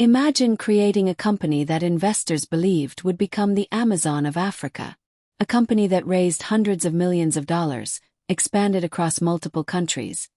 Imagine creating a company that investors believed would become the Amazon of Africa. A company that raised hundreds of millions of dollars, expanded across multiple countries,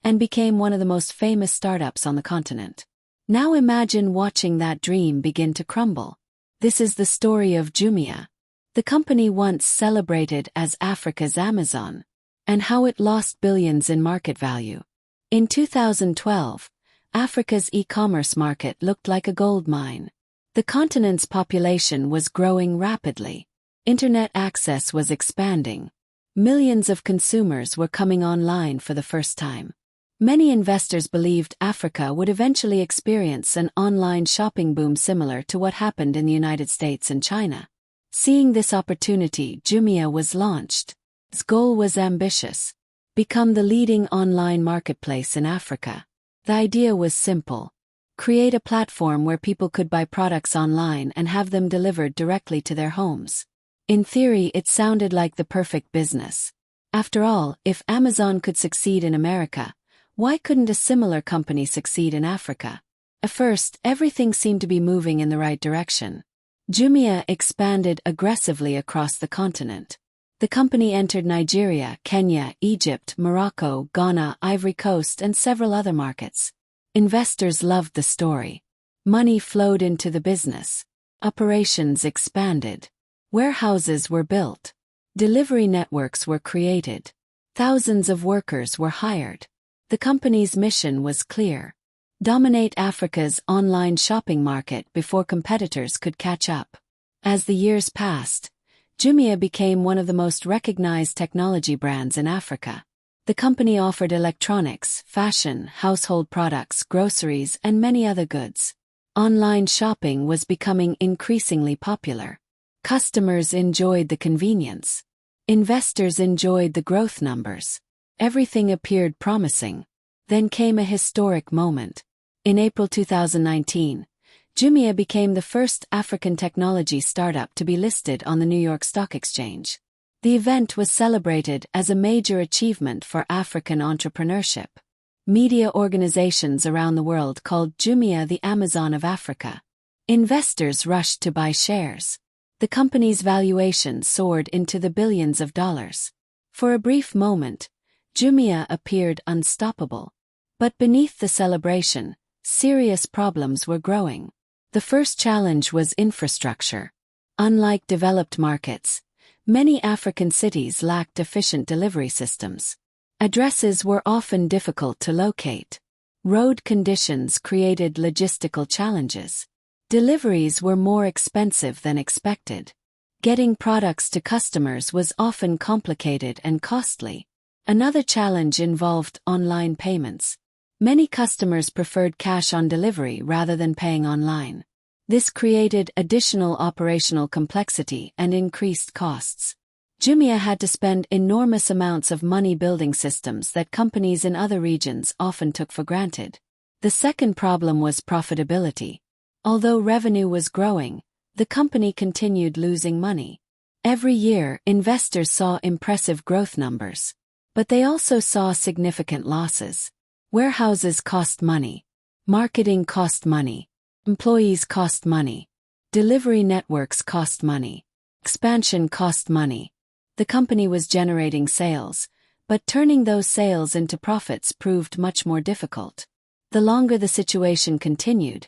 and became one of the most famous startups on the continent. Now imagine watching that dream begin to crumble. This is the story of Jumia, the company once celebrated as Africa's Amazon, and how it lost billions in market value. In 2012, Africa's e-commerce market looked like a gold mine. The continent's population was growing rapidly. Internet access was expanding. Millions of consumers were coming online for the first time. Many investors believed Africa would eventually experience an online shopping boom similar to what happened in the United States and China. Seeing this opportunity, Jumia was launched. Its goal was ambitious: become the leading online marketplace in Africa. The idea was simple: create a platform where people could buy products online and have them delivered directly to their homes. In theory, it sounded like the perfect business. After all, if Amazon could succeed in America, why couldn't a similar company succeed in Africa? At first, everything seemed to be moving in the right direction. Jumia expanded aggressively across the continent. The company entered Nigeria, Kenya, Egypt, Morocco, Ghana, Ivory Coast, and several other markets. Investors loved the story. Money flowed into the business. Operations expanded. Warehouses were built. Delivery networks were created. Thousands of workers were hired. The company's mission was clear: dominate Africa's online shopping market before competitors could catch up. As the years passed, Jumia became one of the most recognized technology brands in Africa. The company offered electronics, fashion, household products, groceries, and many other goods. Online shopping was becoming increasingly popular. Customers enjoyed the convenience. Investors enjoyed the growth numbers. Everything appeared promising. Then came a historic moment. In April 2019, Jumia became the first African technology startup to be listed on the New York Stock Exchange. The event was celebrated as a major achievement for African entrepreneurship. Media organizations around the world called Jumia the Amazon of Africa. Investors rushed to buy shares. The company's valuation soared into the billions of dollars. For a brief moment, Jumia appeared unstoppable. But beneath the celebration, serious problems were growing. The first challenge was infrastructure. Unlike developed markets, many African cities lacked efficient delivery systems. Addresses were often difficult to locate. Road conditions created logistical challenges. Deliveries were more expensive than expected. Getting products to customers was often complicated and costly. Another challenge involved online payments. Many customers preferred cash on delivery rather than paying online. This created additional operational complexity and increased costs. Jumia had to spend enormous amounts of money building systems that companies in other regions often took for granted. The second problem was profitability. Although revenue was growing, the company continued losing money. Every year, investors saw impressive growth numbers. But they also saw significant losses. Warehouses cost money. Marketing cost money. Employees cost money. Delivery networks cost money. Expansion cost money. The company was generating sales, but turning those sales into profits proved much more difficult. The longer the situation continued,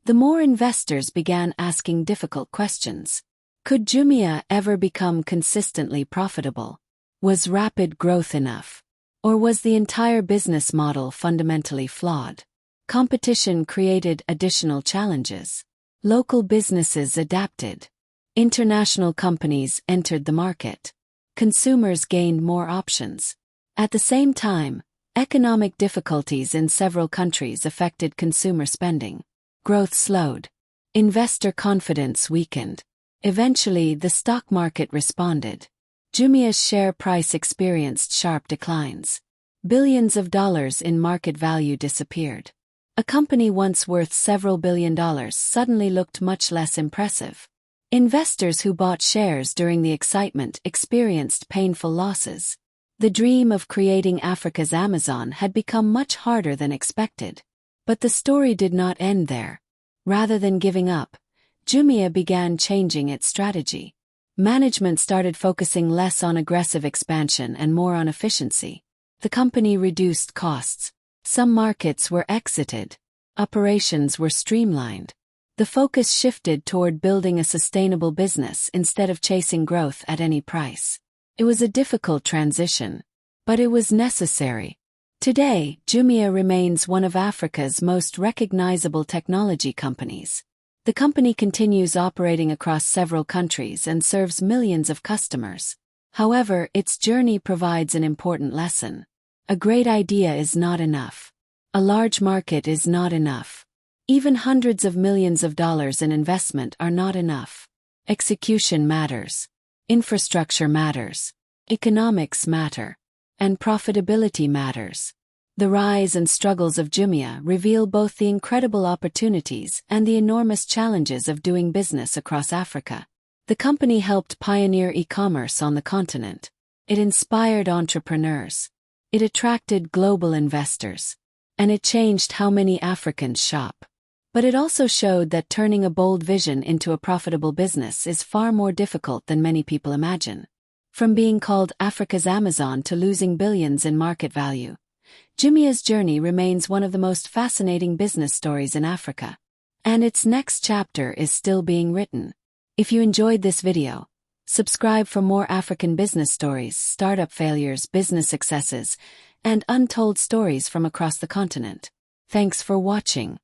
the more investors began asking difficult questions. Could Jumia ever become consistently profitable? Was rapid growth enough? Or was the entire business model fundamentally flawed? Competition created additional challenges. Local businesses adapted. International companies entered the market. Consumers gained more options. At the same time, economic difficulties in several countries affected consumer spending. Growth slowed. Investor confidence weakened. Eventually, the stock market responded. Jumia's share price experienced sharp declines. Billions of dollars in market value disappeared. A company once worth several $billion suddenly looked much less impressive. Investors who bought shares during the excitement experienced painful losses. The dream of creating Africa's Amazon had become much harder than expected. But the story did not end there. Rather than giving up, Jumia began changing its strategy. Management started focusing less on aggressive expansion and more on efficiency. The company reduced costs. Some markets were exited. Operations were streamlined. The focus shifted toward building a sustainable business instead of chasing growth at any price. It was a difficult transition, but it was necessary. Today, Jumia remains one of Africa's most recognizable technology companies. The company continues operating across several countries and serves millions of customers. However, its journey provides an important lesson. A great idea is not enough. A large market is not enough. Even hundreds of millions of dollars in investment are not enough. Execution matters. Infrastructure matters. Economics matter. And profitability matters. The rise and struggles of Jumia reveal both the incredible opportunities and the enormous challenges of doing business across Africa. The company helped pioneer e-commerce on the continent. It inspired entrepreneurs. It attracted global investors. And it changed how many Africans shop. But it also showed that turning a bold vision into a profitable business is far more difficult than many people imagine. From being called Africa's Amazon to losing billions in market value, Jumia's journey remains one of the most fascinating business stories in Africa. And its next chapter is still being written. If you enjoyed this video, subscribe for more African business stories, startup failures, business successes, and untold stories from across the continent. Thanks for watching.